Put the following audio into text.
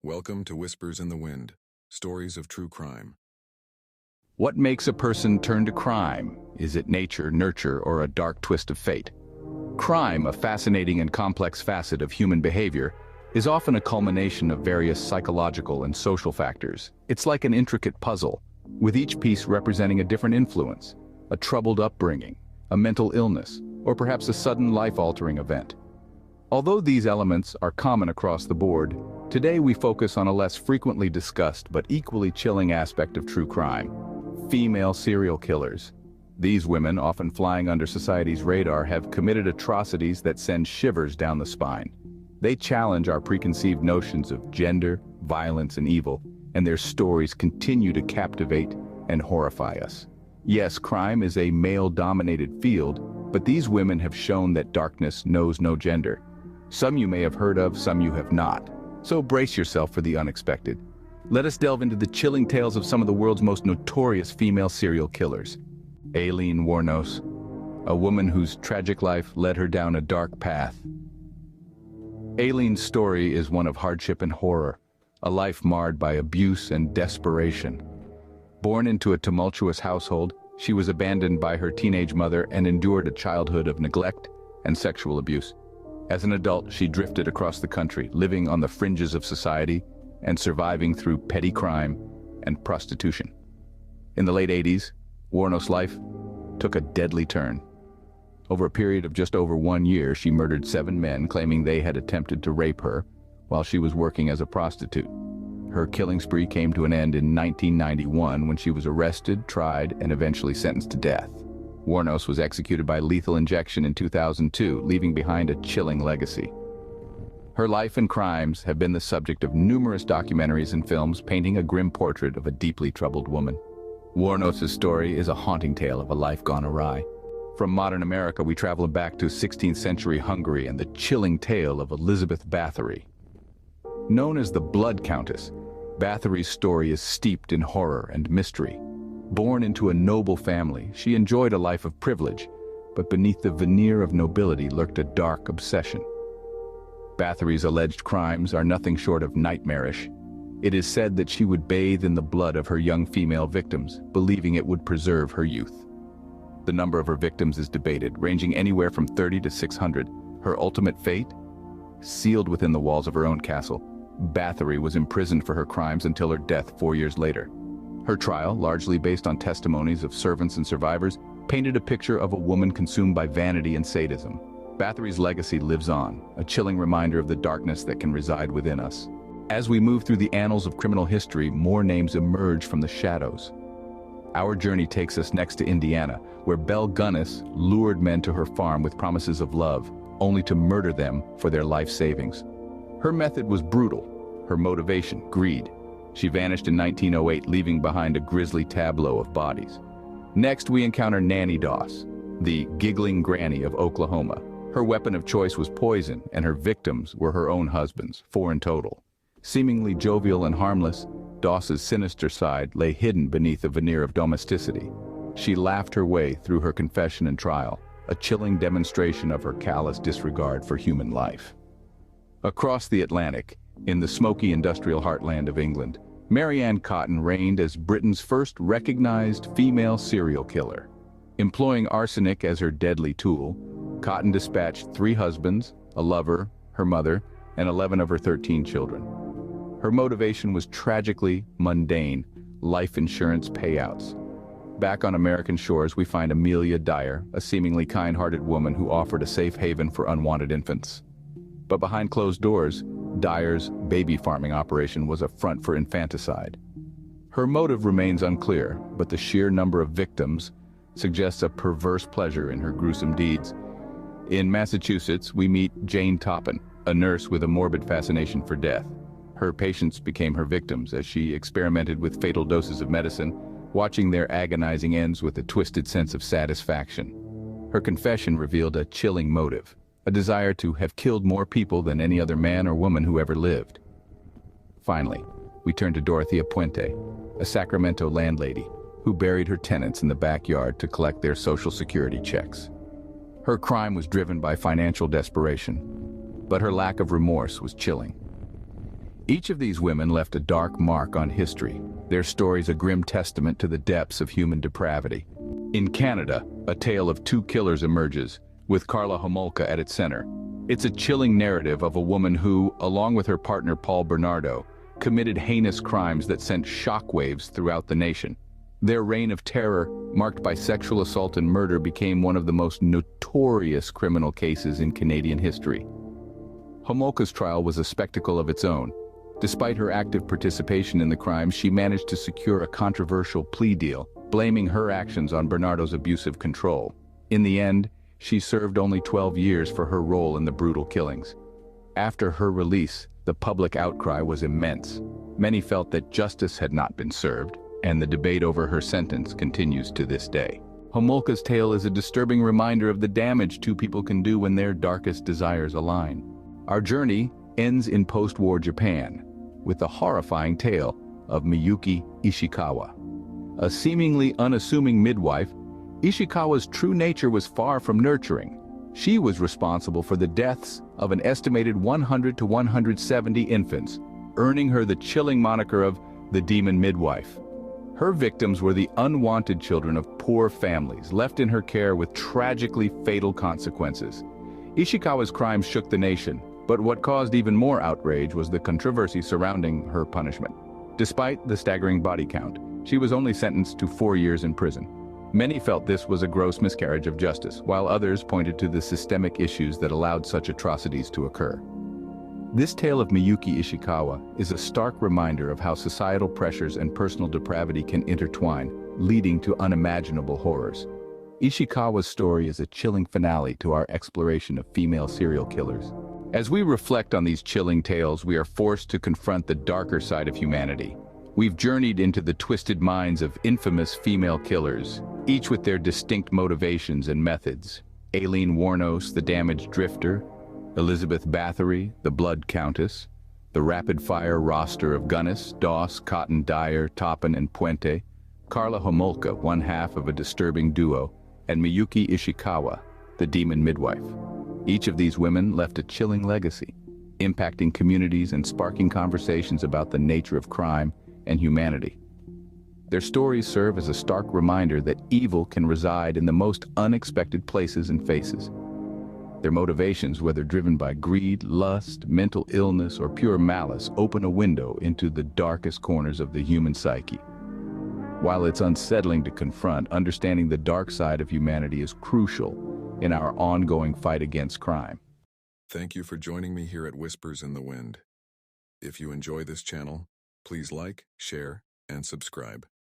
Welcome to Whispers in the Wind, stories of true crime. What makes a person turn to crime? Is it nature, nurture, or a dark twist of fate? Crime, a fascinating and complex facet of human behavior, is often a culmination of various psychological and social factors. It's like an intricate puzzle, with each piece representing a different influence, a troubled upbringing, a mental illness, or perhaps a sudden life-altering event. Although these elements are common across the board, today we focus on a less frequently discussed but equally chilling aspect of true crime: female serial killers. These women, often flying under society's radar, have committed atrocities that send shivers down the spine. They challenge our preconceived notions of gender, violence, and evil, and their stories continue to captivate and horrify us. Yes, crime is a male-dominated field, but these women have shown that darkness knows no gender. Some you may have heard of, some you have not. So brace yourself for the unexpected. Let us delve into the chilling tales of some of the world's most notorious female serial killers. Aileen Wuornos, a woman whose tragic life led her down a dark path. Aileen's story is one of hardship and horror, a life marred by abuse and desperation. Born into a tumultuous household, she was abandoned by her teenage mother and endured a childhood of neglect and sexual abuse. As an adult, she drifted across the country, living on the fringes of society and surviving through petty crime and prostitution. In the late 80s, Wuornos' life took a deadly turn. Over a period of just over 1 year, she murdered 7 men, claiming they had attempted to rape her while she was working as a prostitute. Her killing spree came to an end in 1991 when she was arrested, tried, and eventually sentenced to death. Wuornos was executed by lethal injection in 2002, leaving behind a chilling legacy. Her life and crimes have been the subject of numerous documentaries and films painting a grim portrait of a deeply troubled woman. Wuornos' story is a haunting tale of a life gone awry. From modern America, we travel back to 16th century Hungary and the chilling tale of Elizabeth Bathory. Known as the Blood Countess, Bathory's story is steeped in horror and mystery. Born into a noble family, she enjoyed a life of privilege, but beneath the veneer of nobility lurked a dark obsession. Bathory's alleged crimes are nothing short of nightmarish. It is said that she would bathe in the blood of her young female victims, believing it would preserve her youth. The number of her victims is debated, ranging anywhere from 30 to 600. Her ultimate fate? Sealed within the walls of her own castle, Bathory was imprisoned for her crimes until her death 4 years later. Her trial, largely based on testimonies of servants and survivors, painted a picture of a woman consumed by vanity and sadism. Bathory's legacy lives on, a chilling reminder of the darkness that can reside within us. As we move through the annals of criminal history, more names emerge from the shadows. Our journey takes us next to Indiana, where Belle Gunness lured men to her farm with promises of love, only to murder them for their life savings. Her method was brutal, her motivation, greed. She vanished in 1908, leaving behind a grisly tableau of bodies. Next, we encounter Nanny Doss, the giggling granny of Oklahoma. Her weapon of choice was poison, and her victims were her own husbands, 4 in total. Seemingly jovial and harmless, Doss's sinister side lay hidden beneath a veneer of domesticity. She laughed her way through her confession and trial, a chilling demonstration of her callous disregard for human life. Across the Atlantic, in the smoky industrial heartland of England, Mary Ann Cotton reigned as Britain's first recognized female serial killer. Employing arsenic as her deadly tool, Cotton dispatched 3 husbands, a lover, her mother, and 11 of her 13 children. Her motivation was tragically mundane: life insurance payouts. Back on American shores, we find Amelia Dyer, a seemingly kind-hearted woman who offered a safe haven for unwanted infants. But behind closed doors, Dyer's baby farming operation was a front for infanticide. Her motive remains unclear, but the sheer number of victims suggests a perverse pleasure in her gruesome deeds. In Massachusetts, we meet Jane Toppin, a nurse with a morbid fascination for death. Her patients became her victims as she experimented with fatal doses of medicine, watching their agonizing ends with a twisted sense of satisfaction. Her confession revealed a chilling motive: a desire to have killed more people than any other man or woman who ever lived. Finally, we turn to Dorothea Puente, a Sacramento landlady who buried her tenants in the backyard to collect their Social Security checks. Her crime was driven by financial desperation, but her lack of remorse was chilling. Each of these women left a dark mark on history, their stories a grim testament to the depths of human depravity. In Canada, a tale of two killers emerges, with Karla Homolka at its center. It's a chilling narrative of a woman who, along with her partner Paul Bernardo, committed heinous crimes that sent shockwaves throughout the nation. Their reign of terror, marked by sexual assault and murder, became one of the most notorious criminal cases in Canadian history. Homolka's trial was a spectacle of its own. Despite her active participation in the crime, she managed to secure a controversial plea deal, blaming her actions on Bernardo's abusive control. In the end, she served only 12 years for her role in the brutal killings. After her release, the public outcry was immense. Many felt that justice had not been served, and the debate over her sentence continues to this day. Homolka's tale is a disturbing reminder of the damage two people can do when their darkest desires align. Our journey ends in post-war Japan, with the horrifying tale of Miyuki Ishikawa. A seemingly unassuming midwife, Ishikawa's true nature was far from nurturing. She was responsible for the deaths of an estimated 100 to 170 infants, earning her the chilling moniker of the demon midwife. Her victims were the unwanted children of poor families, left in her care with tragically fatal consequences. Ishikawa's crimes shook the nation, but what caused even more outrage was the controversy surrounding her punishment. Despite the staggering body count, she was only sentenced to 4 years in prison. Many felt this was a gross miscarriage of justice, while others pointed to the systemic issues that allowed such atrocities to occur. This tale of Miyuki Ishikawa is a stark reminder of how societal pressures and personal depravity can intertwine, leading to unimaginable horrors. Ishikawa's story is a chilling finale to our exploration of female serial killers. As we reflect on these chilling tales, we are forced to confront the darker side of humanity. We've journeyed into the twisted minds of infamous female killers, each with their distinct motivations and methods. Aileen Wuornos, the damaged drifter; Elizabeth Bathory, the Blood Countess; the rapid-fire roster of Gunnis, Doss, Cotton, Dyer, Toppin, and Puente; Karla Homolka, one half of a disturbing duo; and Miyuki Ishikawa, the demon midwife. Each of these women left a chilling legacy, impacting communities and sparking conversations about the nature of crime and humanity. Their stories serve as a stark reminder that evil can reside in the most unexpected places and faces. Their motivations, whether driven by greed, lust, mental illness, or pure malice, open a window into the darkest corners of the human psyche. While it's unsettling to confront, understanding the dark side of humanity is crucial in our ongoing fight against crime. Thank you for joining me here at Whispers in the Wind. If you enjoy this channel, please like, share, and subscribe.